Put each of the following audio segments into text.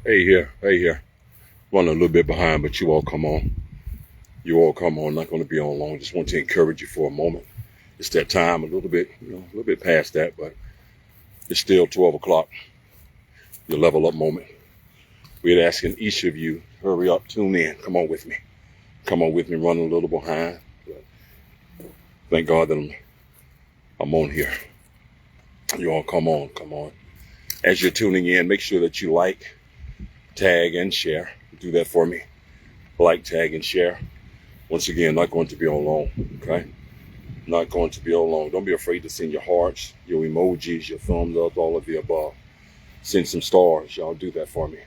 Hey here. Running a little bit behind, but you all come on. You all come on. Not going to be on long. Just want to encourage you for a moment. It's that time, a little bit, a little bit past that, but it's still 12 o'clock. Your level up moment. We're asking each of you, hurry up, tune in. Come on with me. Come on with me, running a little behind. But thank God that I'm on here. You all come on, come on. As you're tuning in, make sure that you like, tag, and share. Do that for me. Like, tag, and share. Once again, not going to be on long, okay? Not going to be on long. Don't be afraid to send your hearts, your emojis, your thumbs up, all of the above. Send some stars. Y'all do that for me.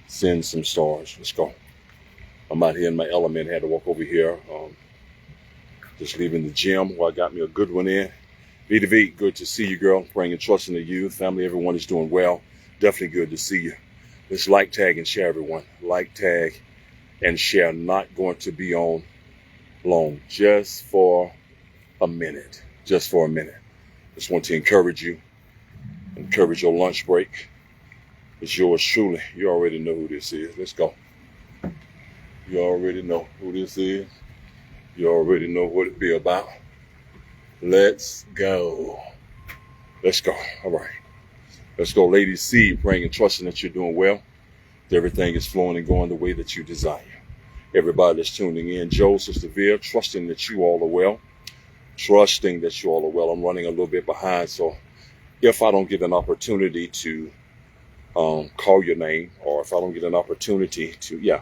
Send some stars. Let's go. I'm out here in my element. Had to walk over here. Just leaving the gym where I got me a good one in. V, good to see you, girl. Praying and trusting in you. Family, everyone is doing well. Definitely good to see you. Let's like, tag, and share, everyone. Like, tag, and share. Not going to be on long. Just for a minute. Just for a minute. Just want to encourage you. Encourage your lunch break. It's yours truly. You already know who this is. Let's go. You already know who this is. You already know what it be about. Let's go. Let's go. All right. Let's go. Lady C, praying and trusting that you're doing well. That everything is flowing and going the way that you desire. Everybody that's tuning in. Joe, Sister Veer, trusting that you all are well. Trusting that you all are well. I'm running a little bit behind, so if I don't get an opportunity to call your name, or if I don't get an opportunity to,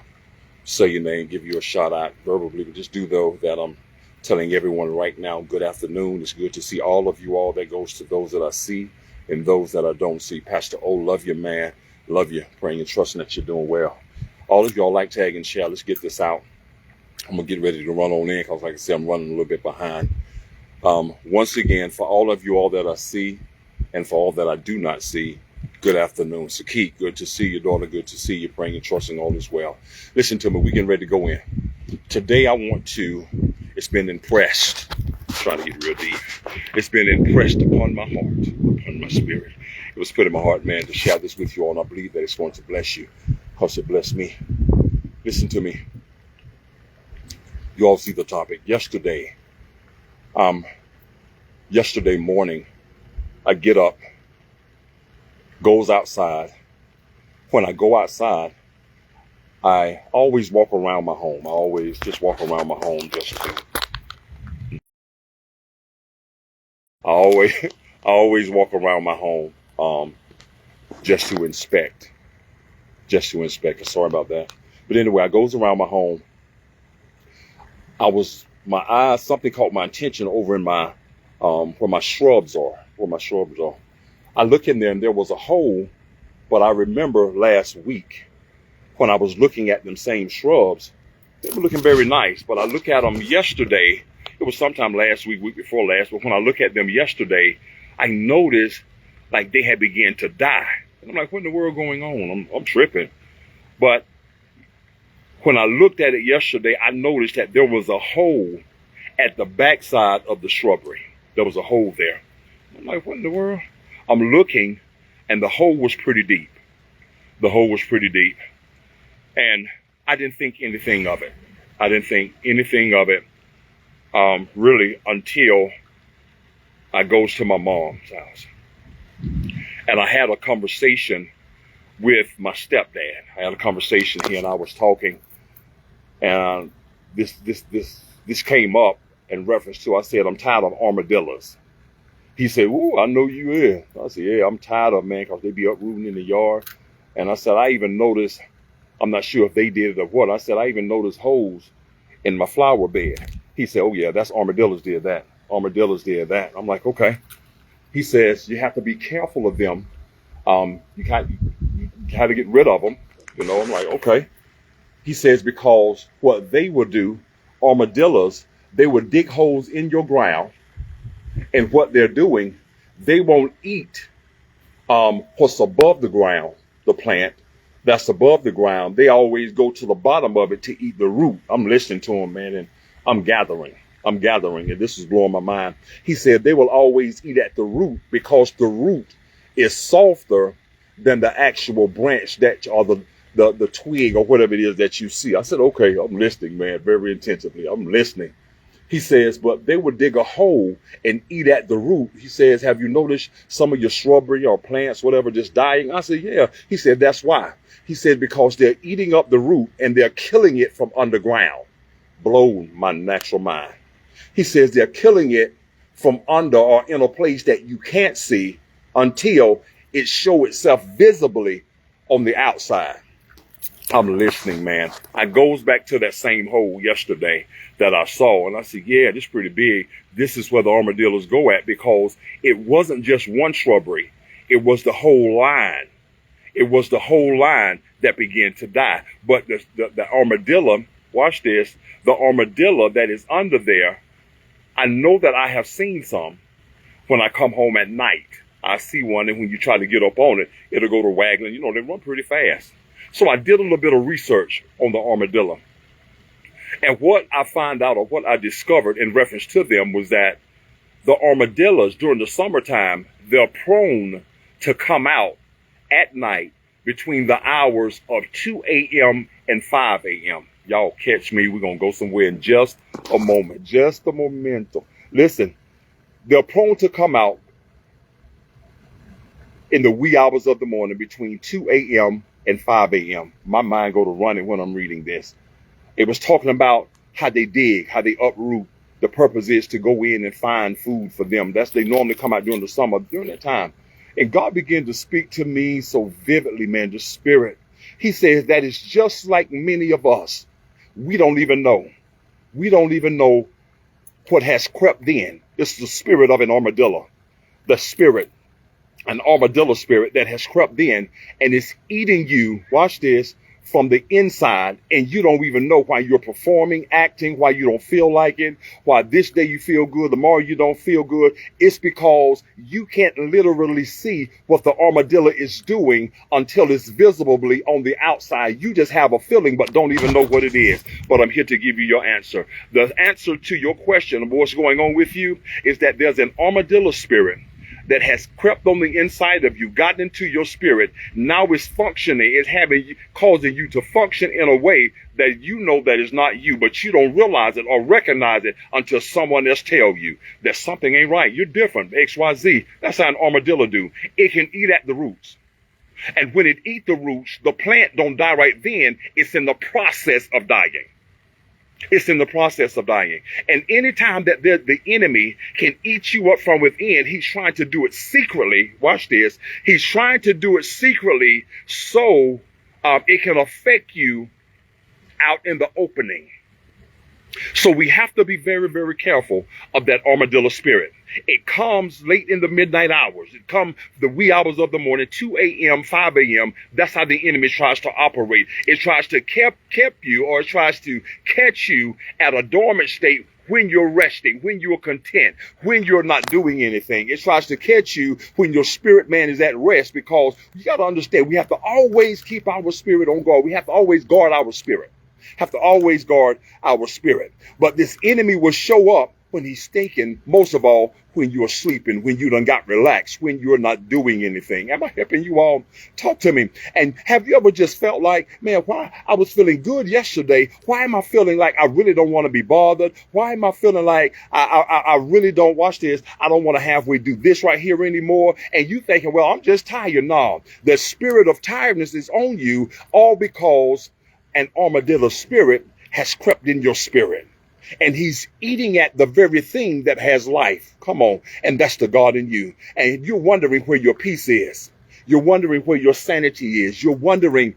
say your name, give you a shout out verbally, but just do though that I'm telling everyone right now, good afternoon. It's good to see all of you all. That goes to those that I see and those that I don't see. Pastor O, love you, man. Love you. Praying and trusting that you're doing well. All of y'all like, tag, and share. Let's get this out. I'm going to get ready to run on in because, like I said, I'm running a little bit behind. Once again, for all of you all that I see and for all that I do not see, good afternoon. Sakit, good to see you. Daughter, good to see you. Praying and trusting all is well. Listen to me. We're getting ready to go in. Today, it's been impressed. I'm trying to get real deep. It's been impressed upon my heart, upon my spirit. It was put in my heart, man, to share this with you all. And I believe that it's going to bless you because it blessed me. Listen to me. You all see the topic. Yesterday morning, I get up, goes outside. When I go outside, I always walk around my home. I always just walk around my home I always walk around my home just to inspect. Sorry about that. But anyway, I goes around my home. Something caught my attention over in my where my shrubs are. I look in there and there was a hole, but I remember last week when I was looking at them same shrubs, they were looking very nice, but I look at them yesterday. It was sometime last week before last, but when I look at them yesterday, I noticed like they had begun to die. And I'm like, what in the world going on? I'm tripping. But when I looked at it yesterday, I noticed that there was a hole at the backside of the shrubbery. There was a hole there. I'm like, what in the world? I'm looking, and the hole was pretty deep. And I didn't think anything of it. Really until I goes to my mom's house. And I had a conversation with my stepdad. I had a conversation, he and I was talking, and this came up in reference to, I said, I'm tired of armadillos. He said, ooh, I know you is. I said, yeah, I'm tired of them, man, because they be uprooting in the yard. And I said, I even noticed, I'm not sure if they did it or what. I said, I even noticed holes in my flower bed. He said, oh yeah, that's armadillos did that. I'm like, okay. He says, you have to be careful of them. You got to get rid of them. I'm like, okay. He says, because what they will do, armadillos, they will dig holes in your ground. And what they're doing, they won't eat what's above the ground, the plant that's above the ground. They always go to the bottom of it to eat the root. I'm listening to him, man, and I'm gathering, and this is blowing my mind. He said they will always eat at the root because the root is softer than the actual branch that, or the twig or whatever it is that you see. I said, okay, I'm listening, man, very intensively. I'm listening. He says, but they would dig a hole and eat at the root. He says, have you noticed some of your shrubbery or plants, whatever, just dying? I said, yeah. He said, that's why. He said, because they're eating up the root and they're killing it from underground. Blown my natural mind. He says they're killing it from under or in a place that you can't see until it show itself visibly on the outside. I'm listening, man. I goes back to that same hole yesterday that I saw, and I said, yeah, this is pretty big. This is where the armadillos go at, because it wasn't just one shrubbery. It was the whole line. It was the whole line that began to die. But the armadillo, watch this, the armadillo that is under there, I know that I have seen some when I come home at night. I see one, and when you try to get up on it, it'll go to waggling. You know, they run pretty fast. So I did a little bit of research on the armadillo. And what I found out, or what I discovered in reference to them, was that the armadillos during the summertime, they're prone to come out at night between the hours of 2 a.m. and 5 a.m. Y'all catch me. We're going to go somewhere in just a moment. Just a momento. Listen, they're prone to come out in the wee hours of the morning between 2 a.m. and 5 a.m. My mind go to running when I'm reading this. It was talking about how they dig, how they uproot. The purpose is to go in and find food for them. They normally come out during the summer, during that time. And God began to speak to me so vividly, man, the Spirit. He says that it's just like many of us. We don't even know. We don't even know what has crept in. It's the spirit of an armadillo. The spirit, an armadillo spirit that has crept in and is eating you, watch this, from the inside, and you don't even know why you're performing, acting, why you don't feel like it, why this day you feel good, tomorrow you don't feel good. It's because you can't literally see what the armadillo is doing until it's visibly on the outside. You just have a feeling but don't even know what it is. But I'm here to give you your answer. The answer to your question of what's going on with you is that there's an armadillo spirit that has crept on the inside of you, gotten into your spirit. Now it's functioning. It's causing you to function in a way that you know that is not you, but you don't realize it or recognize it until someone else tell you that something ain't right. You're different. XYZ. That's how an armadillo do. It can eat at the roots. And when it eat the roots, the plant don't die right then. It's in the process of dying. It's in the process of dying. And anytime that the enemy can eat you up from within, he's trying to do it secretly. Watch this. He's trying to do it secretly so it can affect you out in the opening. So we have to be very, very careful of that armadillo spirit. It comes late in the midnight hours. It comes the wee hours of the morning, 2 a.m., 5 a.m. That's how the enemy tries to operate. It tries to keep you, or it tries to catch you at a dormant state when you're resting, when you're content, when you're not doing anything. It tries to catch you when your spirit man is at rest, because you got to understand, we have to always keep our spirit on guard. We have to always guard our spirit. Have to always guard our spirit. But this enemy will show up when he's thinking, most of all, when you're sleeping, when you done got relaxed, when you're not doing anything. Am I helping you all? Talk to me. And have you ever just felt like, man, why I was feeling good yesterday? Why am I feeling like I really don't want to be bothered? Why am I feeling like I really don't, watch this, I don't want to halfway do this right here anymore? And you thinking, well, I'm just tired. No, the spirit of tiredness is on you, all because an armadillo spirit has crept in your spirit. And he's eating at the very thing that has life. Come on. And that's the God in you. And you're wondering where your peace is. You're wondering where your sanity is. You're wondering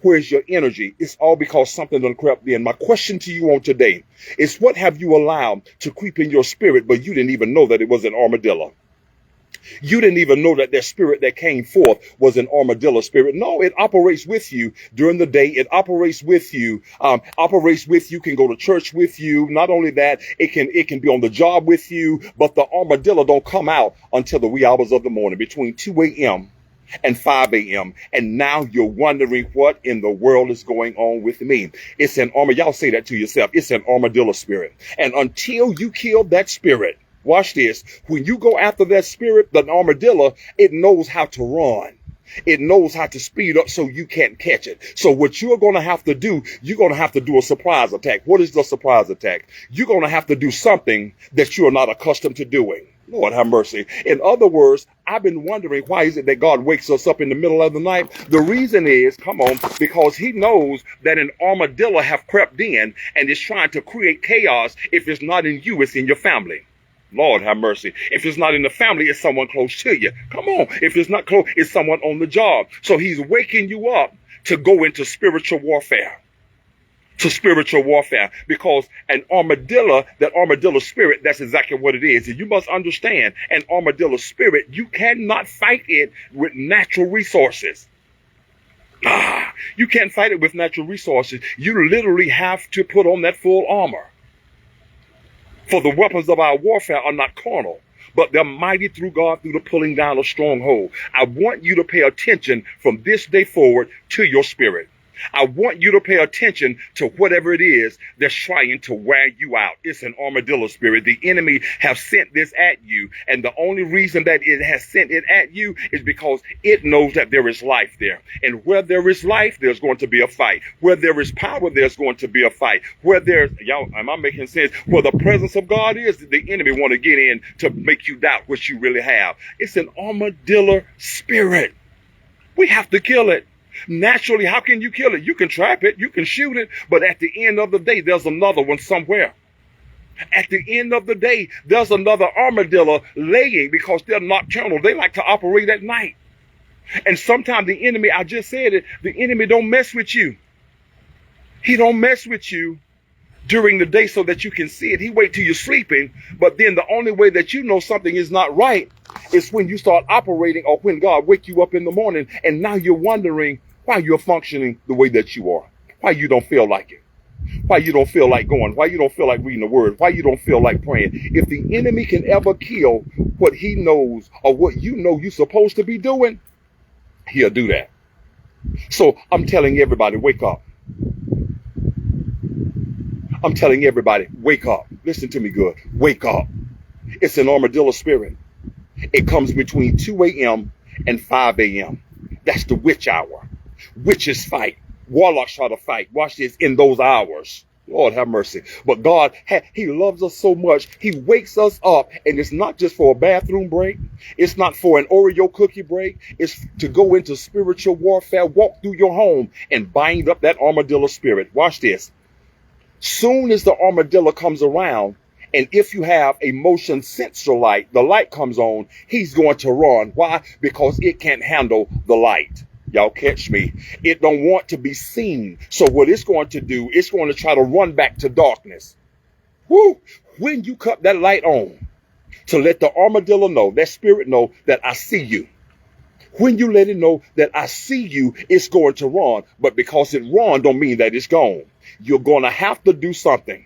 where's your energy. It's all because something done crept in. My question to you on today is, what have you allowed to creep in your spirit, but you didn't even know that it was an armadillo? You didn't even know that spirit that came forth was an armadillo spirit. No, it operates with you during the day. It operates with you, can go to church with you. Not only that, it can be on the job with you, but the armadillo don't come out until the wee hours of the morning, between 2 a.m. and 5 a.m. And now you're wondering, what in the world is going on with me? It's an y'all say that to yourself. It's an armadillo spirit. And until you kill that spirit, watch this. When you go after that spirit, the armadillo, it knows how to run. It knows how to speed up so you can't catch it. So what you're going to have to do, you're going to have to do a surprise attack. What is the surprise attack? You're going to have to do something that you're not accustomed to doing. Lord have mercy. In other words, I've been wondering, why is it that God wakes us up in the middle of the night? The reason is, come on, because he knows that an armadillo have crept in and is trying to create chaos. If it's not in you, it's in your family. Lord have mercy. If it's not in the family, it's someone close to you. Come on. If it's not close, it's someone on the job. So he's waking you up to go into spiritual warfare. To spiritual warfare, because an armadillo, that armadillo spirit, that's exactly what it is. And you must understand, an armadillo spirit, you cannot fight it with natural resources. You can't fight it with natural resources. You literally have to put on that full armor. For the weapons of our warfare are not carnal, but they're mighty through God through the pulling down of stronghold. I want you to pay attention from this day forward to your spirit. I want you to pay attention to whatever it is that's trying to wear you out. It's an armadillo spirit. The enemy have sent this at you. And the only reason that it has sent it at you is because it knows that there is life there. And where there is life, there's going to be a fight. Where there is power, there's going to be a fight. Where there's, y'all, am I making sense? Where the presence of God is, the enemy want to get in to make you doubt what you really have. It's an armadillo spirit. We have to kill it. Naturally, how can you kill it? You can trap it, you can shoot it, but at the end of the day, there's another one somewhere. At the end of the day, there's another armadillo laying, because they're nocturnal. They like to operate at night. And sometimes the enemy, I just said it, the enemy don't mess with you. He don't mess with you during the day so that you can see it. He wait till you're sleeping, but then the only way that you know something is not right is when you start operating, or when God wake you up in the morning and now you're wondering why you're functioning the way that you are, why you don't feel like it, why you don't feel like going, why you don't feel like reading the word, why you don't feel like praying. If the enemy can ever kill what he knows or what you know you're supposed to be doing, he'll do that. So I'm telling everybody, wake up. I'm telling everybody, wake up. Listen to me good. Wake up. It's an armadillo spirit. It comes between 2 a.m. and 5 a.m. That's the witch hour. Witches fight. Warlocks try to fight. Watch this, in those hours. Lord have mercy. But God, he loves us so much. He wakes us up, and it's not just for a bathroom break. It's not for an Oreo cookie break. It's to go into spiritual warfare, walk through your home and bind up that armadillo spirit. Watch this. Soon as the armadillo comes around, and if you have a motion sensor light, the light comes on, he's going to run. Why? Because it can't handle the light. Y'all catch me? It don't want to be seen. So what it's going to do, it's going to try to run back to darkness. Woo! When you cut that light on to let the armadillo know, that spirit know that I see you. When you let it know that I see you, it's going to run. But because it run don't mean that it's gone. You're going to have to do something.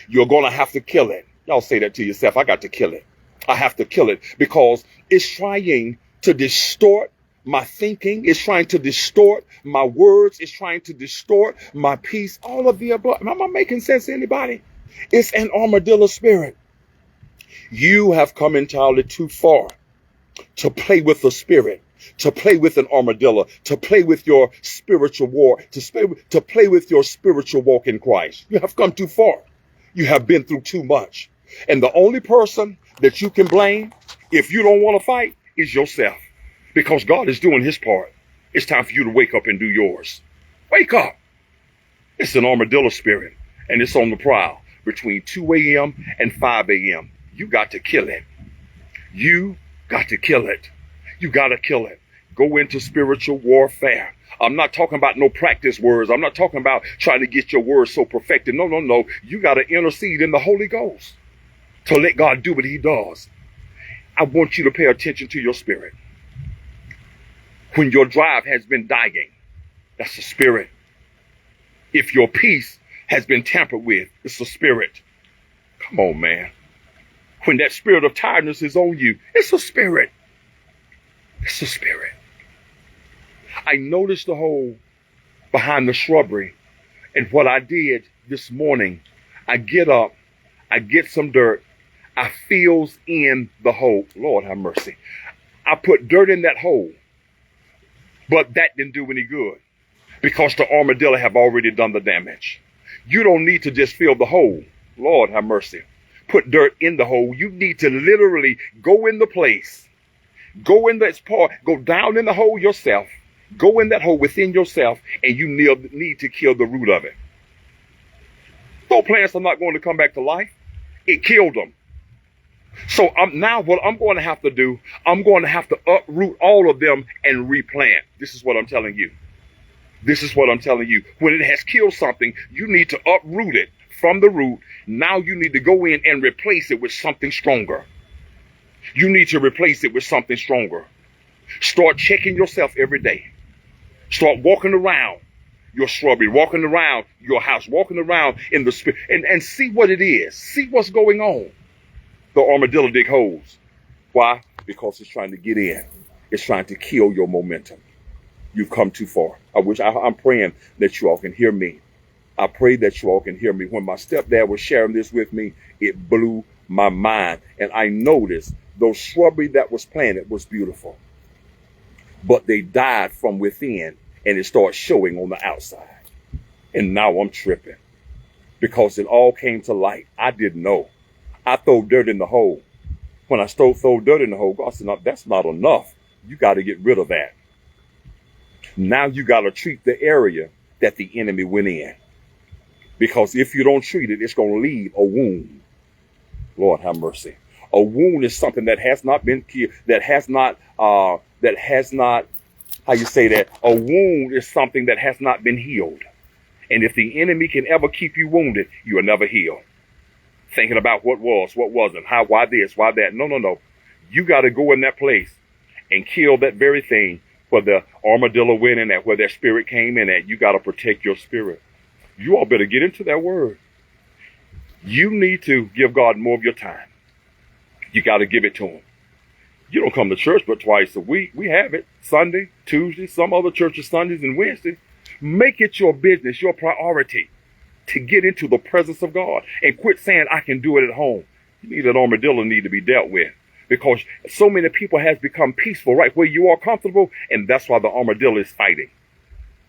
You're going to have to kill it. Y'all say that to yourself. I got to kill it. I have to kill it because it's trying to distort my thinking. It's trying to distort my words. It's trying to distort my peace. All of the above. Am I making sense to anybody? It's an armadillo spirit. You have come entirely too far to play with the spirit, to play with an armadillo, to play with your spiritual war, to play with your spiritual walk in Christ. You have come too far. You have been through too much. And the only person that you can blame if you don't want to fight is yourself, because God is doing his part. It's time for you to wake up and do yours. Wake up. It's an armadillo spirit, and it's on the prowl between 2 a.m. and 5 a.m. You got to kill it. You got to kill it. You got to kill it. Go into spiritual warfare. I'm not talking about no practice words. I'm not talking about trying to get your words so perfected. No, no, no. You got to intercede in the Holy Ghost to let God do what he does. I want you to pay attention to your spirit. When your drive has been dying, that's the spirit. If your peace has been tampered with, it's the spirit. Come on, man. When that spirit of tiredness is on you, it's a spirit. It's a spirit. I noticed the hole behind the shrubbery, and what I did this morning, I get up, I get some dirt, I fills in the hole. Lord have mercy. I put dirt in that hole. But that didn't do any good because the armadillo have already done the damage. You don't need to just fill the hole. Lord have mercy. Put dirt in the hole. You need to literally go in the place. Go in that part. Go down in the hole yourself. Go in that hole within yourself, and you need to kill the root of it. Those plants are not going to come back to life. It killed them. So now what I'm going to have to do, I'm going to have to uproot all of them and replant. This is what I'm telling you. This is what I'm telling you. When it has killed something, you need to uproot it from the root. Now you need to go in and replace it with something stronger. You need to replace it with something stronger. Start checking yourself every day. Start walking around your shrubbery, walking around your house, walking around in the spirit, and see what it is. See what's going on. The armadillo dig holes. Why? Because it's trying to get in. It's trying to kill your momentum. You've come too far. I'm praying that you all can hear me. I pray that you all can hear me. When my stepdad was sharing this with me, it blew my mind. And I noticed those shrubbery that was planted was beautiful. But they died from within, and it started showing on the outside. And now I'm tripping because it all came to light. I didn't know. I throw dirt in the hole. When I throw dirt in the hole, God said, no, that's not enough. You got to get rid of that. Now you got to treat the area that the enemy went in. Because if you don't treat it, it's going to leave a wound. Lord have mercy. A wound is something that has not been killed, that has not, how you say that? A wound is something that has not been healed. And if the enemy can ever keep you wounded, you will never heal. Thinking about what was, what wasn't, how, why this, why that. No. You got to go in that place and kill that very thing where the armadillo went in at, where that spirit came in at. You got to protect your spirit. You all better get into that word. You need to give God more of your time. You got to give it to him. You don't come to church but twice a week. We have it Sunday, Tuesday, some other churches Sundays and Wednesdays. Make it your business, your priority to get into the presence of God and quit saying, I can do it at home. You need an armadillo need to be dealt with because so many people has become peaceful right where you are comfortable. And that's why the armadillo is fighting.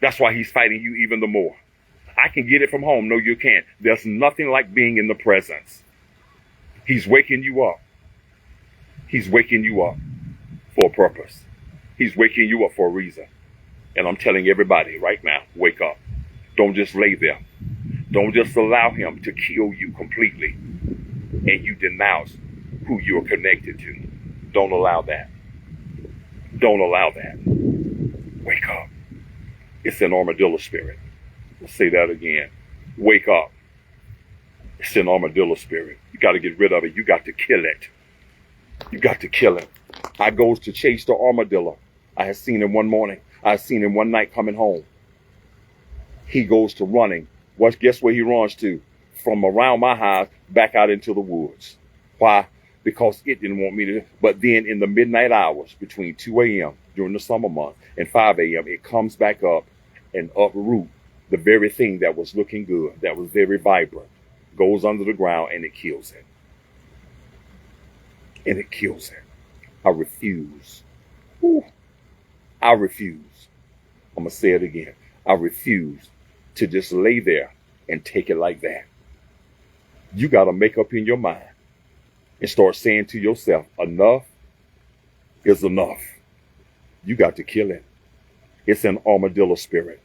That's why he's fighting you even the more. I can get it from home. No, you can't. There's nothing like being in the presence. He's waking you up. He's waking you up for a purpose. He's waking you up for a reason. And I'm telling everybody right now, wake up. Don't just lay there. Don't just allow him to kill you completely and you denounce who you're connected to. Don't allow that. Don't allow that. Wake up. It's an armadillo spirit. Let's say that again. Wake up. It's an armadillo spirit. You got to get rid of it. You got to kill it. You got to kill it. I goes to chase the armadillo. I had seen him one morning. I had seen him one night coming home. He goes to running. Guess where he runs to? From around my house back out into the woods. Why? Because it didn't want me to. But then in the midnight hours between 2 a.m. during the summer month and 5 a.m., it comes back up and uproot the very thing that was looking good, that was very vibrant, goes under the ground and it kills it. And it kills it. I refuse. Ooh. I refuse. I'm going to say it again. I refuse to just lay there and take it like that. You got to make up in your mind and start saying to yourself, enough is enough. You got to kill it. It's an armadillo spirit.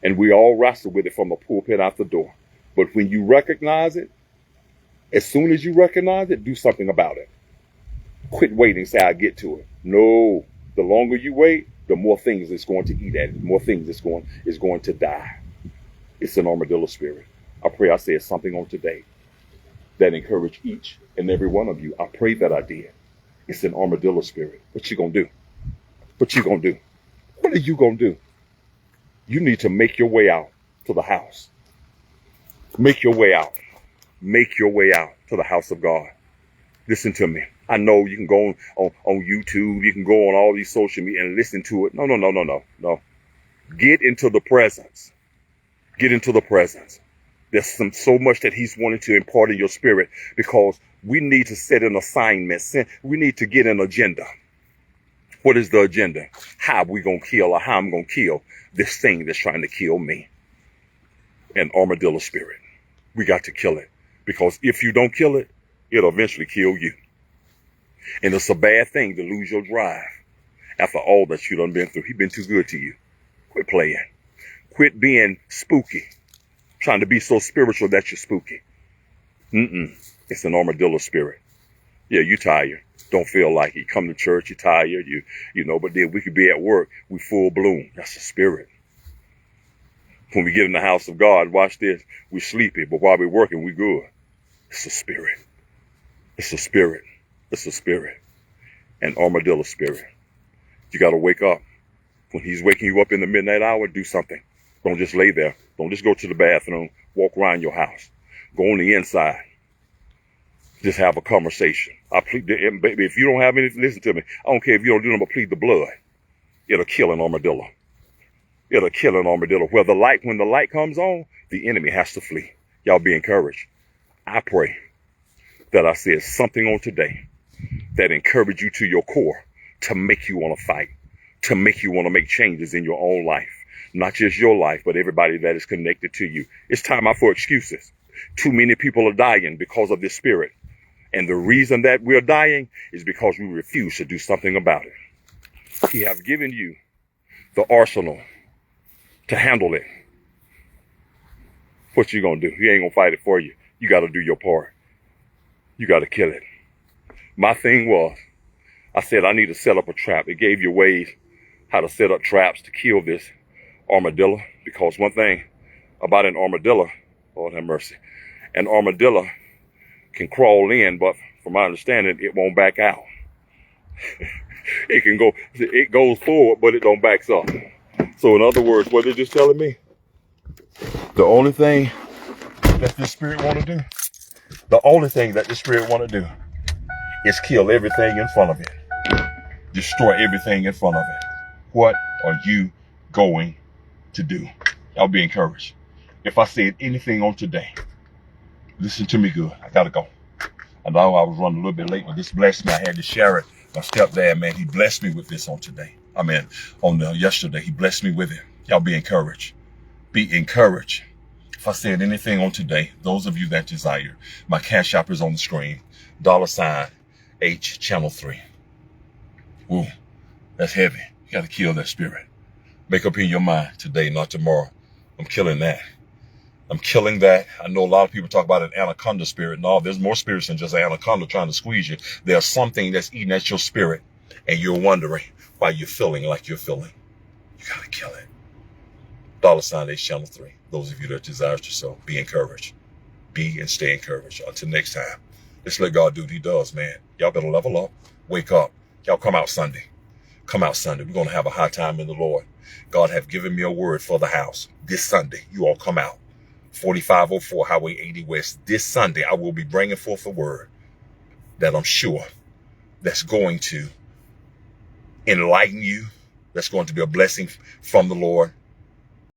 And we all wrestle with it from the pulpit out the door. But when you recognize it, as soon as you recognize it, do something about it. Quit waiting, say, I'll get to it. No, the longer you wait, the more things it's going to eat at it. The more things it's going to die. It's an armadillo spirit. I pray I said something on today that encouraged each and every one of you. I pray that I did. It's an armadillo spirit. What you going to do? What you going to do? What are you going to do? You need to make your way out to the house. Make your way out. Make your way out to the house of God. Listen to me. I know you can go on YouTube. You can go on all these social media and listen to it. No. Get into the presence. Get into the presence. There's so much that he's wanting to impart in your spirit because we need to set an assignment. We need to get an agenda. What is the agenda? How we going to kill, or how I'm going to kill this thing that's trying to kill me? An armadillo spirit. We got to kill it, because if you don't kill it, it'll eventually kill you. And it's a bad thing to lose your drive after all that you done been through. He's been too good to you. Quit playing. Quit being spooky. Trying to be so spiritual that you're spooky. It's an armadillo spirit. Yeah, you tired. Don't feel like it. You come to church, you're tired. You know, but then we could be at work. We full bloom. That's a spirit. When we get in the house of God, watch this. We sleepy, but while we're working, we good. It's a spirit. It's a spirit. It's a spirit. An armadillo spirit. You got to wake up. When he's waking you up in the midnight hour, do something. Don't just lay there. Don't just go to the bathroom. Walk around your house. Go on the inside. Just have a conversation. Baby, if you don't have anything, listen to me. I don't care if you don't do nothing but plead the blood. It'll kill an armadillo. It'll kill an armadillo. When the light comes on, the enemy has to flee. Y'all be encouraged. I pray that I said something on today that encouraged you to your core to make you want to fight, to make you want to make changes in your own life. Not just your life, but everybody that is connected to you. It's time out for excuses. Too many people are dying because of this spirit. And the reason that we're dying is because we refuse to do something about it. He has given you the arsenal to handle it. What you gonna do? He ain't gonna fight it for you. You gotta do your part. You gotta kill it. My thing was, I said I need to set up a trap. It gave you ways how to set up traps to kill this armadillo. Because one thing about an armadillo, Lord have mercy, an armadillo can crawl in, but from my understanding, it won't back out. It goes forward, but it don't backs up. So in other words, what they're just telling me, the only thing that this spirit want to do, is kill everything in front of it. Destroy everything in front of it. What are you going to do? Y'all be encouraged. If I said anything on today, listen to me good. I gotta go. I know I was running a little bit late, but this blessed me. I had to share it. My stepdad, man, he blessed me with this on today. Yesterday, he blessed me with it. Y'all be encouraged. Be encouraged. If I said anything on today, those of you that desire, my cash app is on the screen. $H channel 3. Woo, that's heavy. You got to kill that spirit. Make up in your mind today, not tomorrow. I'm killing that. I'm killing that. I know a lot of people talk about an anaconda spirit. No, there's more spirits than just an anaconda trying to squeeze you. There's something that's eating at your spirit, and you're wondering why you're feeling like you're feeling. You got to kill it. $H channel 3. Those of you that desire to sow, be encouraged. Be and stay encouraged. Until next time, let's let God do what he does, man. Y'all better level up. Wake up. Y'all come out Sunday. Come out Sunday. We're going to have a high time in the Lord. God have given me a word for the house. This Sunday, you all come out. 4504 Highway 80 West. This Sunday, I will be bringing forth a word that I'm sure that's going to enlighten you. That's going to be a blessing from the Lord.